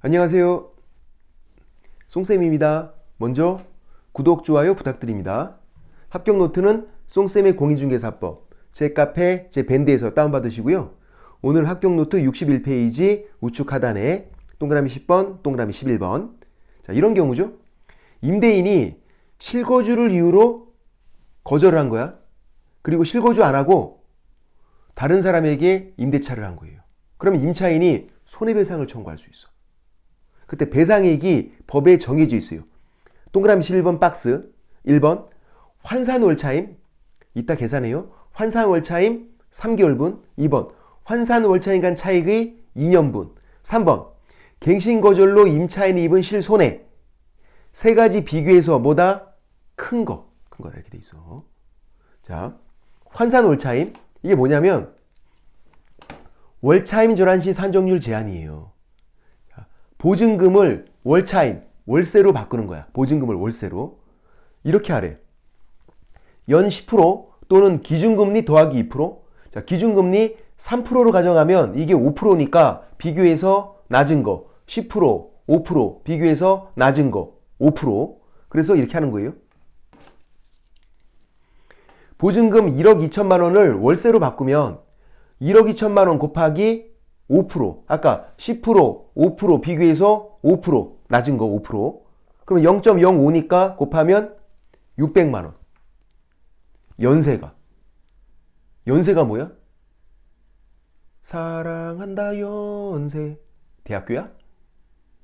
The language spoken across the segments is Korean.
안녕하세요. 송쌤입니다. 먼저 구독, 좋아요 부탁드립니다. 합격 노트는 송쌤의 공인중개사법 제 카페, 제 밴드에서 다운받으시고요. 오늘 합격 노트 61페이지 우측 하단에 동그라미 10번, 동그라미 11번. 자, 이런 경우죠. 임대인이 실거주를 이유로 거절을 한 거야. 그리고 실거주 안 하고 다른 사람에게 임대차를 한 거예요. 그러면 임차인이 손해배상을 청구할 수 있어. 그때 배상액이 법에 정해져 있어요. 동그라미 11번 박스 1번 환산월차임 이따 계산해요. 환산월차임 3개월분 2번 환산월차임 간 차익의 2년분 3번 갱신거절로 임차인이 입은 실손해 세 가지 비교해서 뭐다? 큰 거다 이렇게 돼 있어. 자, 환산월차임 이게 뭐냐면 월차임 전환시 산정률 제한이에요. 보증금을 월차임, 월세로 바꾸는 거야. 보증금을 월세로. 이렇게 하래. 연 10% 또는 기준금리 더하기 2%. 자, 기준금리 3%로 가정하면 이게 5%니까 비교해서 낮은 거. 10%, 5% 비교해서 낮은 거. 5%. 그래서 이렇게 하는 거예요. 보증금 1억 2천만 원을 월세로 바꾸면 1억 2천만 원 곱하기 5%. 아까 10%, 5% 비교해서 5% 낮은 거 5%. 그러면 0.05니까 곱하면 600만 원. 연세가 뭐야? 사랑한다 연세. 대학교야?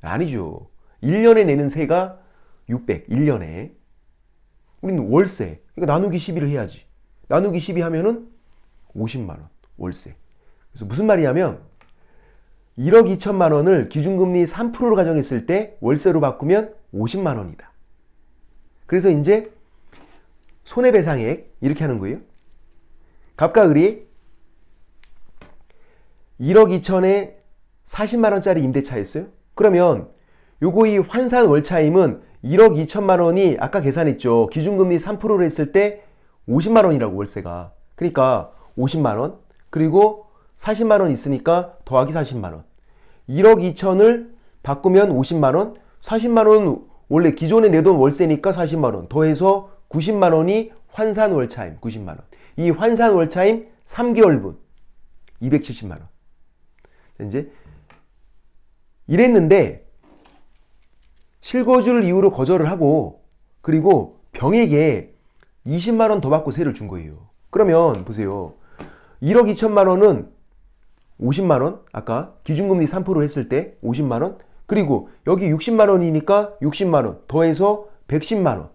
아니죠. 1년에 내는 세가 600. 1년에. 우리는 월세. 그러니까 나누기 12를 해야지. 나누기 12 하면은 50만 원. 월세. 그래서 무슨 말이냐면 1억 2천만 원을 기준금리 3%로 가정했을 때 월세로 바꾸면 50만 원이다. 그래서 이제 손해배상액 이렇게 하는 거예요. 갑과 을이 1억 2천에 40만 원짜리 임대차였어요. 그러면 요거 이 환산 월차임은 1억 2천만 원이 아까 계산했죠. 기준금리 3%로 했을 때 50만 원이라고 월세가. 그러니까 50만 원 그리고 40만 원 있으니까 더하기 40만 원. 1억 2천을 바꾸면 50만 원, 40만 원 원래 기존에 내돈 월세니까 40만 원 더해서 90만 원이 환산 월차임 90만 원. 이 환산 월차임 3개월분 270만 원. 이제 이랬는데 실거주를 이유로 거절을 하고 그리고 병에게 20만 원 더 받고 세를 준 거예요. 그러면 보세요. 1억 2천만 원은 50만 원, 아까 기준금리 3% 했을 때 50만 원, 그리고 여기 60만 원이니까 60만 원, 더해서 110만 원.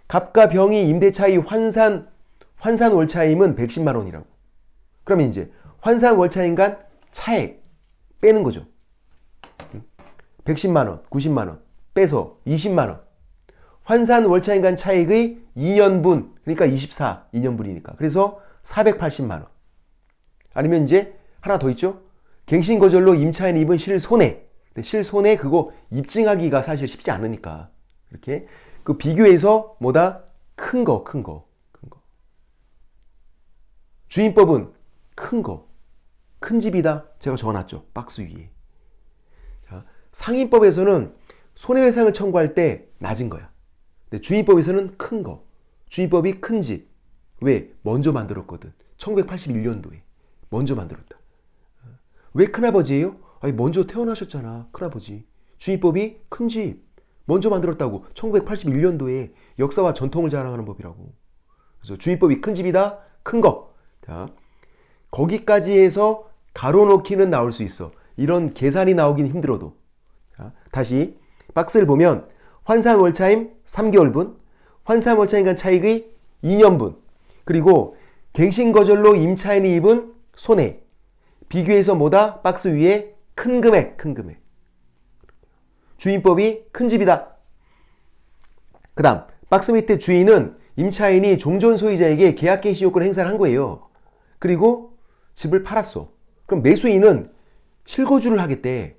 갑과 병이 임대차의 환산 월차임은 110만 원이라고. 그러면 이제 환산 월차임 간 차액 빼는 거죠. 110만 원, 90만 원 빼서 20만 원. 환산 월차임 간 차액의 2년분, 그러니까 2년분이니까. 그래서 480만 원. 아니면 이제 하나 더 있죠. 갱신거절로 임차인이 입은 실손해. 실손해 그거 입증하기가 사실 쉽지 않으니까 이렇게 그 비교해서 뭐다? 큰 거. 주임법은 큰 거. 큰 집이다. 제가 적어놨죠. 박스 위에. 자, 상임법에서는 손해배상을 청구할 때 낮은 거야. 근데 주임법에서는 큰 거. 주임법이 큰 집. 왜? 먼저 만들었거든. 1981년도에. 먼저 만들었다. 왜 큰아버지예요? 아니 먼저 태어나셨잖아. 큰아버지. 주임법이 큰 집. 먼저 만들었다고. 1981년도에 역사와 전통을 자랑하는 법이라고. 그래서 주임법이 큰 집이다. 큰 거. 자, 거기까지 해서 가로놓기는 나올 수 있어. 이런 계산이 나오긴 힘들어도. 자, 다시 박스를 보면 환산 월차임 3개월분, 환산 월차임 간 차익의 2년분, 그리고 갱신거절로 임차인이 입은 손해. 비교해서 뭐다? 박스 위에 큰 금액. 주임법이 큰 집이다. 그 다음 박스 밑에 주인은 임차인이 종전 소유자에게 계약갱신 요건을 행사를 한 거예요. 그리고 집을 팔았어. 그럼 매수인은 실거주를 하겠대.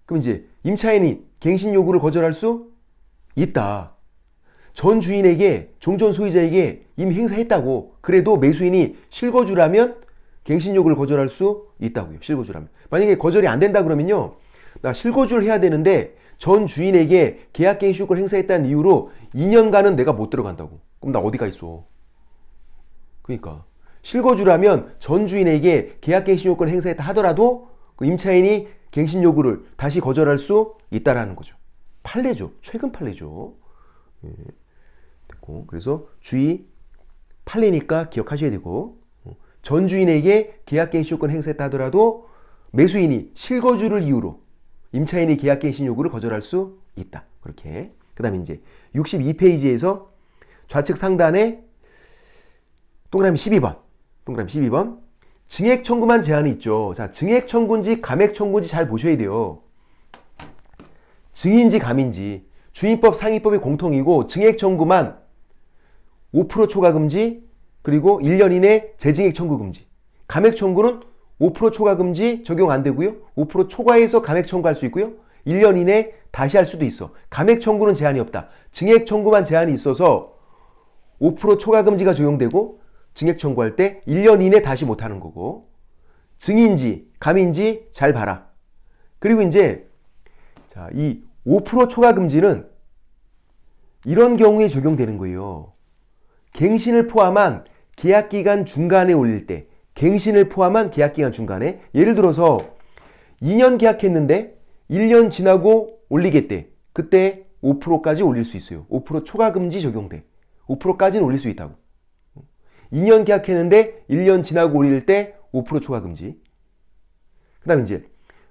그럼 이제 임차인이 갱신 요구를 거절할 수 있다. 전 주인에게 종전 소유자에게 이미 행사했다고. 그래도 매수인이 실거주라면 갱신 요구를 거절할 수 있다고요. 실거주라면. 만약에 거절이 안 된다 그러면요. 나 실거주를 해야 되는데 전 주인에게 계약갱신요건을 행사했다는 이유로 2년간은 내가 못 들어간다고. 그럼 나 어디 가 있어? 그러니까 실거주라면 전 주인에게 계약갱신요건을 행사했다 하더라도 그 임차인이 갱신 요구를 다시 거절할 수 있다라는 거죠. 판례죠. 최근 판례죠. 예. 됐고. 그래서 주의 판례니까 기억하셔야 되고, 전 주인에게 계약갱신요건 행사했다 하더라도 매수인이 실거주를 이유로 임차인이 계약갱신 요구를 거절할 수 있다. 그렇게. 그 다음에 이제 62페이지에서 좌측 상단에 동그라미 12번. 동그라미 12번. 증액 청구만 제한이 있죠. 자, 증액 청구인지 감액 청구인지 잘 보셔야 돼요. 증인지 감인지. 주인법 상위법이 공통이고 증액 청구만 5% 초과 금지, 그리고 1년 이내 재증액 청구 금지. 감액 청구는 5% 초과 금지 적용 안 되고요. 5% 초과해서 감액 청구할 수 있고요. 1년 이내 다시 할 수도 있어. 감액 청구는 제한이 없다. 증액 청구만 제한이 있어서 5% 초과 금지가 적용되고 증액 청구할 때 1년 이내 다시 못 하는 거고. 증인지 감인지 잘 봐라. 그리고 이제 자, 이 5% 초과 금지는 이런 경우에 적용되는 거예요. 갱신을 포함한 계약기간 중간에 올릴 때, 갱신을 포함한 계약기간 중간에, 예를 들어서 2년 계약했는데 1년 지나고 올리겠대. 그때 5%까지 올릴 수 있어요. 5% 초과 금지 적용돼. 5%까지는 올릴 수 있다고. 2년 계약했는데 1년 지나고 올릴 때 5% 초과 금지. 그 다음에 이제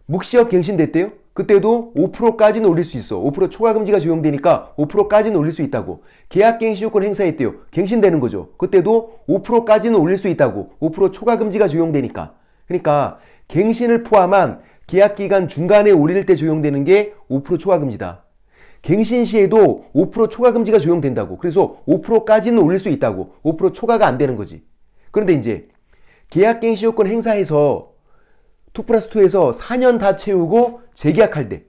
묵시적 갱신됐대요. 그때도 5%까지는 올릴 수 있어. 5% 초과 금지가 적용되니까 5%까지는 올릴 수 있다고. 계약 갱신 요건 행사했대요. 갱신되는 거죠. 그때도 5%까지는 올릴 수 있다고. 5% 초과 금지가 적용되니까. 그러니까 갱신을 포함한 계약 기간 중간에 올릴 때 적용되는 게 5% 초과 금지다. 갱신 시에도 5% 초과 금지가 적용된다고. 그래서 5%까지는 올릴 수 있다고. 5% 초과가 안 되는 거지. 그런데 이제 계약 갱신 요건 행사해서 2+2에서 4년 다 채우고 재계약할 때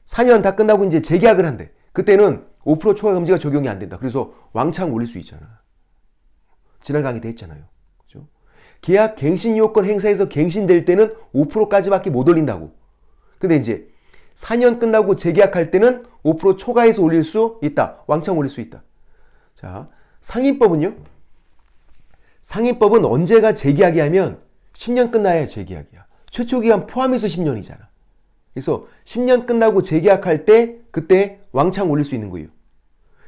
4년 다 끝나고 이제 재계약을 한대. 그때는 5% 초과 금지가 적용이 안 된다. 그래서 왕창 올릴 수 있잖아. 지난 강의 때 했잖아요. 그죠? 계약 갱신 요건 행사에서 갱신될 때는 5%까지밖에 못 올린다고. 근데 이제 4년 끝나고 재계약할 때는 5% 초과해서 올릴 수 있다. 왕창 올릴 수 있다. 자, 상인법은요? 상인법은 언제가 재계약이 하면 10년 끝나야 재계약이야. 최초 기간 포함해서 10년이잖아. 그래서 10년 끝나고 재계약할 때 그때 왕창 올릴 수 있는 거예요.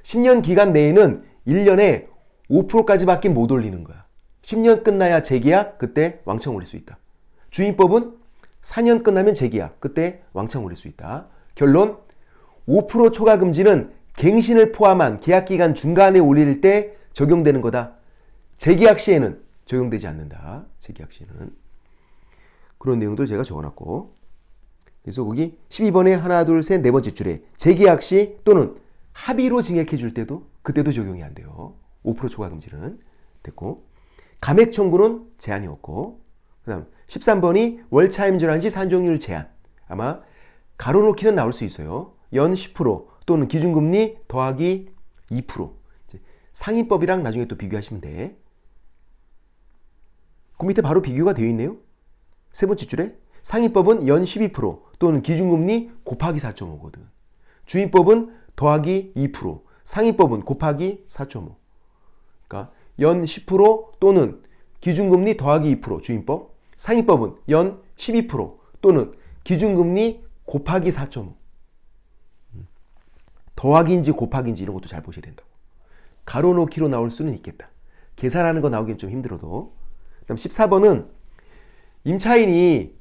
10년 기간 내에는 1년에 5%까지밖에 못 올리는 거야. 10년 끝나야 재계약, 그때 왕창 올릴 수 있다. 주인법은 4년 끝나면 재계약, 그때 왕창 올릴 수 있다. 결론, 5% 초과 금지는 갱신을 포함한 계약 기간 중간에 올릴 때 적용되는 거다. 재계약 시에는 적용되지 않는다. 재계약 시에는. 그런 내용들 제가 적어놨고. 그래서 거기 12번에 하나, 둘, 셋, 네 번째 줄에 재계약 시 또는 합의로 증액해 줄 때도 그때도 적용이 안 돼요. 5% 초과 금지는. 됐고. 감액 청구는 제한이 없고. 그 다음 13번이 월차임 전환시 산정률 제한. 아마 가로놓기는 나올 수 있어요. 연 10% 또는 기준금리 더하기 2%. 상인법이랑 나중에 또 비교하시면 돼. 그 밑에 바로 비교가 되어 있네요. 세 번째 줄에 상인법은 연 12% 또는 기준금리 곱하기 4.5거든. 주인법은 더하기 2%, 상인법은 곱하기 4.5. 그러니까 연 10% 또는 기준금리 더하기 2% 주인법, 상인법은 연 12% 또는 기준금리 곱하기 4.5. 더하기인지 곱하기인지 이런 것도 잘 보셔야 된다고. 가로놓기로 나올 수는 있겠다. 계산하는 거 나오기는 좀 힘들어도. 그다음 14번은 임차인이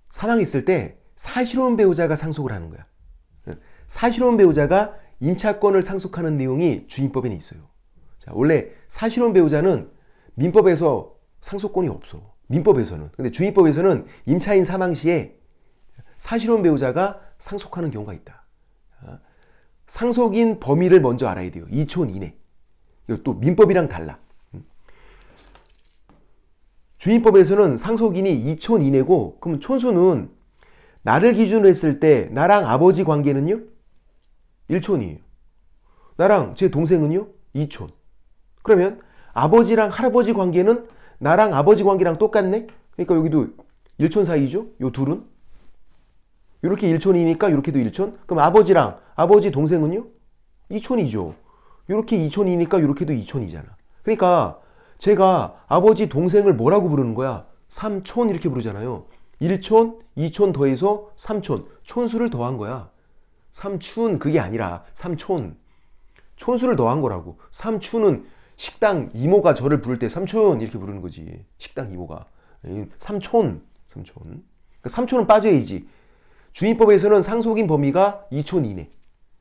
사망했을 때 사실혼 배우자가 상속을 하는 거야. 사실혼 배우자가 임차권을 상속하는 내용이 주인법에는 있어요. 자, 원래 사실혼 배우자는 민법에서 상속권이 없어. 민법에서는. 근데 주인법에서는 임차인 사망 시에 사실혼 배우자가 상속하는 경우가 있다. 자, 상속인 범위를 먼저 알아야 돼요. 2촌 이내. 이거 또 민법이랑 달라. 주인법에서는 상속인이 2촌 이내고, 그럼 촌수는 나를 기준으로 했을 때 나랑 아버지 관계는요? 1촌이에요. 나랑 제 동생은요? 2촌. 그러면 아버지랑 할아버지 관계는 나랑 아버지 관계랑 똑같네? 그러니까 여기도 일촌 사이죠? 요 둘은? 이렇게 일촌이니까 이렇게도 일촌? 그럼 아버지랑 아버지 동생은요? 이촌이죠. 이렇게 이촌이니까 이렇게도 이촌이잖아. 그러니까 제가 아버지 동생을 뭐라고 부르는 거야? 삼촌 이렇게 부르잖아요. 1촌, 2촌 더해서 3촌. 촌수를 더한 거야. 삼춘 그게 아니라 삼촌. 촌수를 더한 거라고. 삼춘은 식당 이모가 저를 부를 때 삼촌 이렇게 부르는 거지. 식당 이모가. 삼촌. 그러니까 삼촌은 빠져야지. 주인법에서는 상속인 범위가 2촌 이내.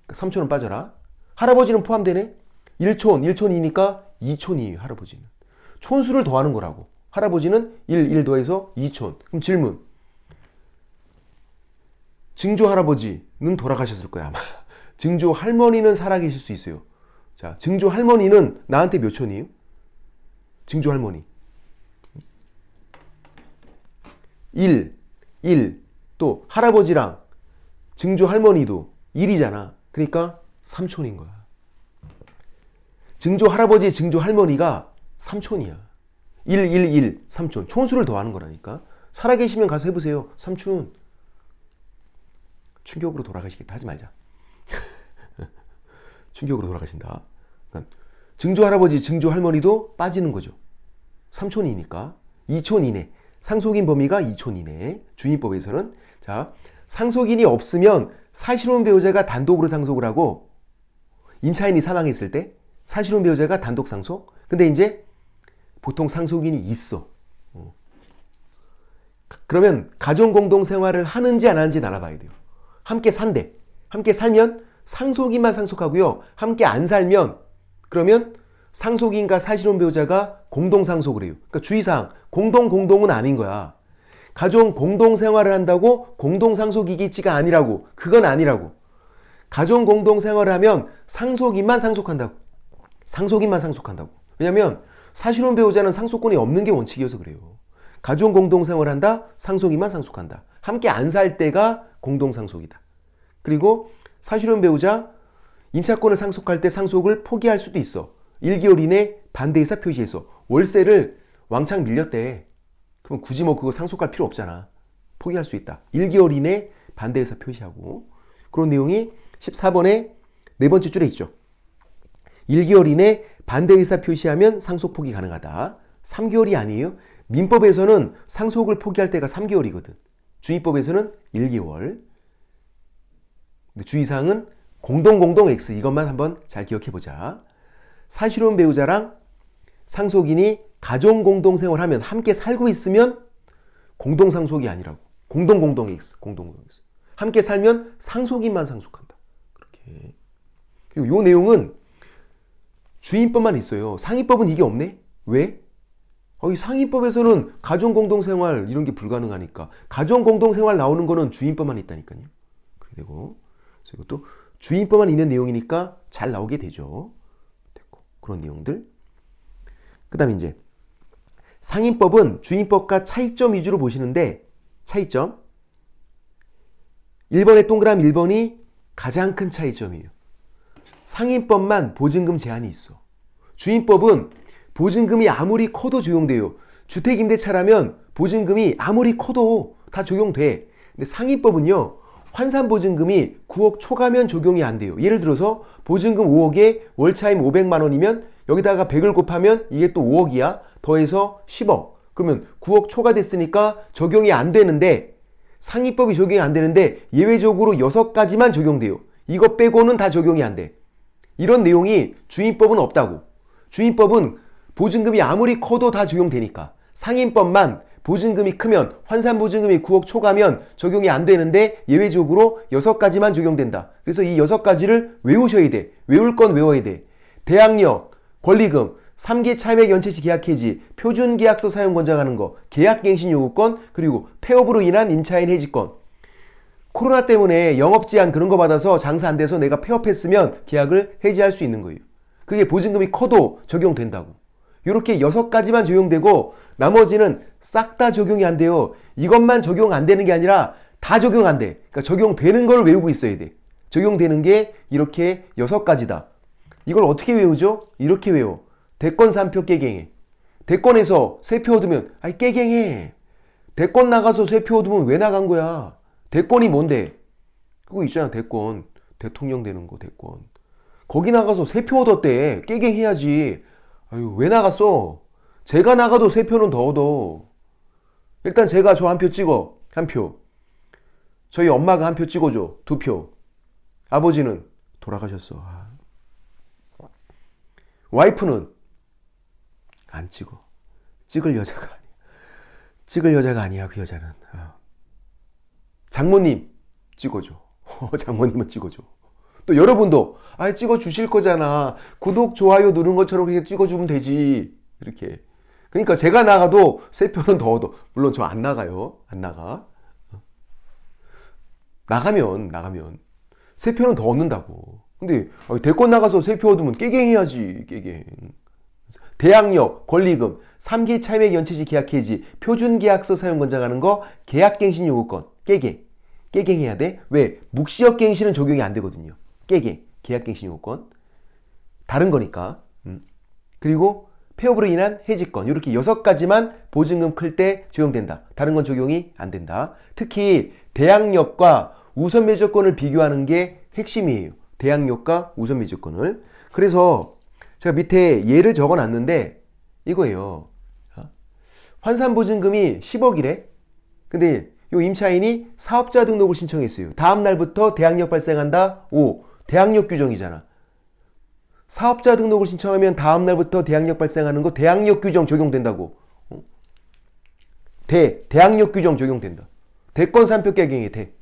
그러니까 3촌은 빠져라. 할아버지는 포함되네. 1촌이니까 2촌이에요. 할아버지는. 촌수를 더하는 거라고. 할아버지는 1 더해서 2촌. 그럼 질문. 증조 할아버지는 돌아가셨을 거야 아마. 증조 할머니는 살아계실 수 있어요. 자, 증조 할머니는 나한테 몇 촌이에요? 증조 할머니 1 또 할아버지랑 증조 할머니도 1이잖아. 그러니까 3촌인 거야. 증조 할아버지, 증조 할머니가 3촌이야. 1, 3촌. 촌수를 더하는 거라니까. 살아계시면 가서 해보세요. 삼촌. 충격으로 돌아가시겠다. 하지 말자. 충격으로 돌아가신다. 그러니까 증조 할아버지, 증조 할머니도 빠지는 거죠. 3촌 이니까. 2촌 이내. 상속인 범위가 2촌 이내. 주인법에서는. 자, 상속인이 없으면 사실혼 배우자가 단독으로 상속을 하고 임차인이 사망했을 때 사실혼 배우자가 단독 상속. 근데 이제 보통 상속인이 있어. 그러면 가정 공동 생활을 하는지 안 하는지 알아봐야 돼요. 함께 산대. 함께 살면 상속인만 상속하고요. 함께 안 살면 그러면 상속인과 사실혼 배우자가 공동 상속을 해요. 그러니까 주의사항 공동은 아닌 거야. 가정 공동 생활을 한다고 공동 상속이기지가 아니라고. 그건 아니라고. 가정 공동 생활을 하면 상속인만 상속한다고. 왜냐면 사실혼 배우자는 상속권이 없는 게 원칙이어서 그래요. 가정 공동 생활을 한다. 상속인만 상속한다. 함께 안 살 때가 공동 상속이다. 그리고 사실혼 배우자 임차권을 상속할 때 상속을 포기할 수도 있어. 1개월 이내 반대 의사 표시해서. 월세를 왕창 밀렸대. 그럼 굳이 뭐 그거 상속할 필요 없잖아. 포기할 수 있다. 1개월 이내 반대 의사 표시하고. 그런 내용이 14번에 네 번째 줄에 있죠. 1개월 이내 반대 의사 표시하면 상속 포기 가능하다. 3개월이 아니에요. 민법에서는 상속을 포기할 때가 3개월이거든. 주인법에서는 1개월. 근데 주의사항은 공동 X 이것만 한번 잘 기억해보자. 사실혼 배우자랑 상속인이 가정 공동 생활하면 함께 살고 있으면 공동 상속이 아니라고. 공동 X. 함께 살면 상속인만 상속한다. 그렇게. 그리고 이 내용은 주인법만 있어요. 상위법은 이게 없네? 왜? 이 상위법에서는 가정 공동 생활 이런 게 불가능하니까. 가정 공동 생활 나오는 거는 주인법만 있다니까요. 그렇게 되고. 그래서 이것도 주인법만 있는 내용이니까 잘 나오게 되죠. 됐고. 그런 내용들. 그 다음에 이제 상인법은 주인법과 차이점 위주로 보시는데 차이점 1번의 동그라미 1번이 가장 큰 차이점이에요. 상인법만 보증금 제한이 있어. 주인법은 보증금이 아무리 커도 적용돼요. 주택임대차라면 보증금이 아무리 커도 다 적용돼. 근데 상인법은요. 환산보증금이 9억 초과면 적용이 안 돼요. 예를 들어서 보증금 5억에 월차임 500만 원이면 여기다가 100을 곱하면 이게 또 5억이야. 더해서 10억. 그러면 9억 초과됐으니까 적용이 안 되는데 상위법이 적용이 안 되는데 예외적으로 6가지만 적용돼요. 이거 빼고는 다 적용이 안 돼. 이런 내용이 주인법은 없다고. 주인법은 보증금이 아무리 커도 다 적용되니까. 상인법만 보증금이 크면 환산보증금이 9억 초과면 적용이 안 되는데 예외적으로 6가지만 적용된다. 그래서 이 6가지를 외우셔야 돼. 외울 건 외워야 돼. 대항력, 권리금, 3개 차액 연체시 계약 해지, 표준계약서 사용 권장하는 거, 계약갱신 요구권, 그리고 폐업으로 인한 임차인 해지권. 코로나 때문에 영업제한 그런 거 받아서 장사 안 돼서 내가 폐업했으면 계약을 해지할 수 있는 거예요. 그게 보증금이 커도 적용된다고. 이렇게 6가지만 적용되고 나머지는 싹 다 적용이 안 돼요. 이것만 적용 안 되는 게 아니라 다 적용 안 돼. 그러니까 적용되는 걸 외우고 있어야 돼. 적용되는 게 이렇게 6가지다. 이걸 어떻게 외우죠? 이렇게 외워. 대권 3표 깨갱해. 대권에서 세 표 얻으면 아이 깨갱해. 대권 나가서 세 표 얻으면 왜 나간 거야? 대권이 뭔데? 그거 있잖아, 대권. 대통령 되는 거, 대권. 거기 나가서 세 표 얻었대. 깨갱해야지. 아유, 왜 나갔어? 제가 나가도 세 표는 더 얻어. 일단 제가 저 한 표 찍어. 한 표. 저희 엄마가 한 표 찍어줘. 2표. 아버지는 돌아가셨어. 와이프는 안 찍어. 찍을 여자가 아니야. 찍을 여자가 아니야, 그 여자는. 장모님 찍어줘. 장모님은 찍어줘. 또 여러분도 찍어 주실 거잖아. 구독, 좋아요 누른 것처럼 그냥 찍어 주면 되지. 이렇게. 그러니까 제가 나가도 세 표는 더 얻어. 물론 저 안 나가요. 안 나가. 나가면 세 표는 더 얻는다고. 근데 대권 나가서 세 표 얻으면 깨갱해야지. 깨갱. 대항력, 권리금, 3기 차임액 연체시 계약 해지, 표준계약서 사용 권장하는 거, 계약갱신 요구권, 깨갱. 깨갱해야 돼. 왜? 묵시적 갱신은 적용이 안 되거든요. 깨갱, 계약갱신 요구권. 다른 거니까. 그리고 폐업으로 인한 해지권. 이렇게 6가지만 보증금 클 때 적용된다. 다른 건 적용이 안 된다. 특히 대항력과 우선 매저권을 비교하는 게 핵심이에요. 대항력과 우선 매저권을. 그래서 제가 밑에 예를 적어 놨는데 이거예요. 환산보증금이 10억이래. 근데 요 임차인이 사업자 등록을 신청했어요. 다음 날부터 대항력 발생한다. 대항력 규정이잖아. 사업자 등록을 신청하면 다음 날부터 대항력 발생하는 거 대항력 규정 적용된다고. 대항력 규정 적용된다. 대권 3표 깨갱이 돼.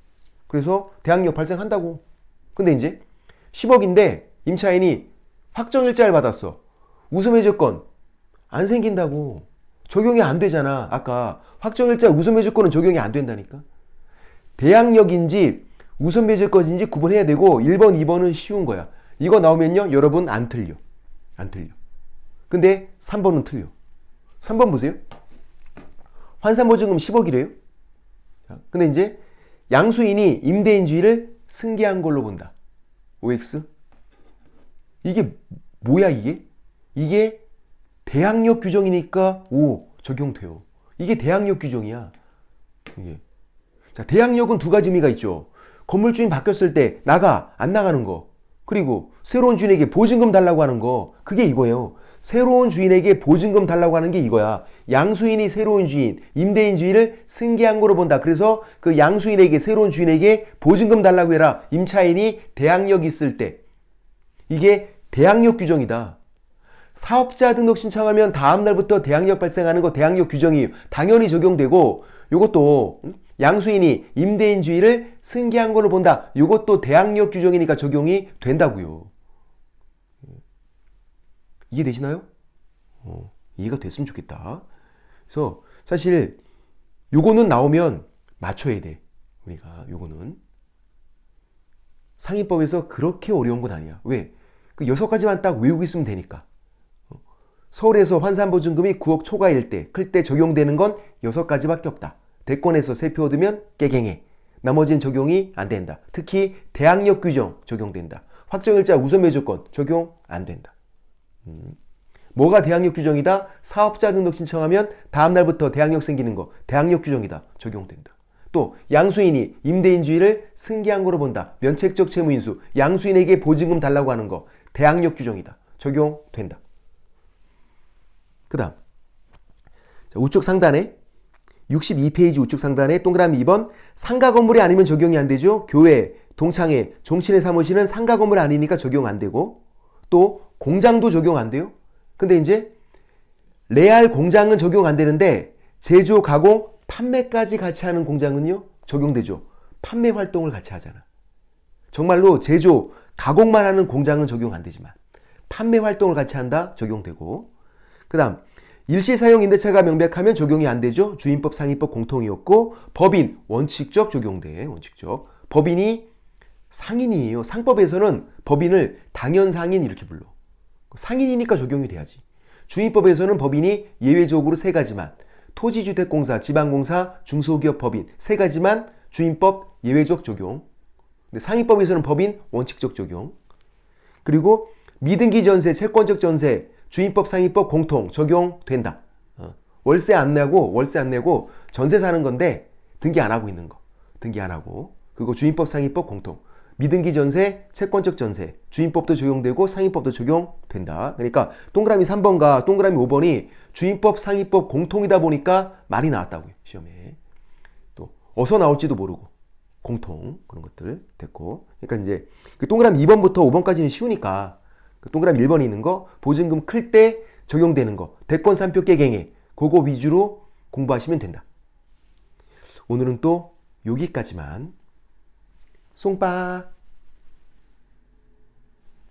그래서 대항력 발생한다고. 근데 이제 10억인데 임차인이 확정일자를 받았어. 우수매저권 안 생긴다고. 적용이 안 되잖아. 아까 확정일자 우수매저권은 적용이 안 된다니까. 대항력인지 우선매저권인지 구분해야 되고 1번, 2번은 쉬운 거야. 이거 나오면요 여러분 안 틀려. 안 틀려. 근데 3번은 틀려. 3번 보세요. 환산보증금 10억이래요. 근데 이제 양수인이 임대인주의를 승계한 걸로 본다. OX. 이게 뭐야 이게? 이게 대항력 규정이니까 적용돼요. 이게 대항력 규정이야. 이게. 자, 대항력은 2가지 의미가 있죠. 건물주인 바뀌었을 때 나가, 안 나가는 거. 그리고 새로운 주인에게 보증금 달라고 하는 거. 그게 이거예요. 새로운 주인에게 보증금 달라고 하는 게 이거야. 양수인이 새로운 주인, 임대인 주인을 승계한 거로 본다. 그래서 그 양수인에게, 새로운 주인에게 보증금 달라고 해라. 임차인이 대항력 있을 때. 이게 대항력 규정이다. 사업자 등록 신청하면 다음 날부터 대항력 발생하는 거 대항력 규정이 당연히 적용되고, 요것도 양수인이 임대인주의를 승계한 걸로 본다. 요것도 대항력 규정이니까 적용이 된다고요. 이해되시나요? 이해가 됐으면 좋겠다. 그래서 사실 요거는 나오면 맞춰야 돼. 우리가 요거는 상위법에서 그렇게 어려운 건 아니야. 왜? 그 6가지만 딱 외우고 있으면 되니까. 서울에서 환산보증금이 9억 초과일 때, 클 때 적용되는 건 6가지밖에 없다. 대권에서 3표 얻으면 깨갱해. 나머지는 적용이 안 된다. 특히 대항력 규정 적용된다. 확정일자 우선매조건 적용 안 된다. 뭐가 대항력 규정이다? 사업자 등록 신청하면 다음 날부터 대항력 생기는 거 대항력 규정이다. 적용된다. 또 양수인이 임대인주의를 승계한 거로 본다. 면책적 채무인수, 양수인에게 보증금 달라고 하는 거 대항력 규정이다. 적용된다. 그 다음 우측 상단에 62페이지 우측 상단에 동그라미 2번 상가 건물이 아니면 적용이 안 되죠. 교회, 동창회, 종친회 사무실은 상가 건물 아니니까 적용 안 되고, 또 공장도 적용 안 돼요. 근데 이제 레알 공장은 적용 안 되는데 제조, 가공, 판매까지 같이 하는 공장은요 적용되죠. 판매 활동을 같이 하잖아. 정말로 제조, 가공만 하는 공장은 적용 안 되지만 판매 활동을 같이 한다 적용되고, 그 다음 일시사용 임대차가 명백하면 적용이 안 되죠. 주임법, 상위법 공통이었고, 법인 원칙적 적용돼. 원칙적. 법인이 상인이에요. 상법에서는 법인을 당연상인 이렇게 불러. 상인이니까 적용이 돼야지. 주임법에서는 법인이 예외적으로 3가지만, 토지주택공사, 지방공사, 중소기업 법인 3가지만 주임법 예외적 적용. 근데 상위법에서는 법인 원칙적 적용. 그리고 미등기 전세, 채권적 전세, 주임법, 상위법 공통 적용된다. 월세 안 내고 전세 사는 건데 등기 안 하고 있는 거. 등기 안 하고. 그거 주임법, 상위법 공통. 미등기 전세, 채권적 전세. 주임법도 적용되고 상위법도 적용된다. 그러니까 동그라미 3번과 동그라미 5번이 주임법, 상위법 공통이다 보니까 말이 나왔다고요. 시험에. 또 어디서 나올지도 모르고. 공통 그런 것들 됐고. 그러니까 이제 그 동그라미 2번부터 5번까지는 쉬우니까 그 동그라미 1번에 있는 거 보증금 클 때 적용되는 거 대권 3표 깨갱해 그거 위주로 공부하시면 된다. 오늘은 또 여기까지만. 송빠.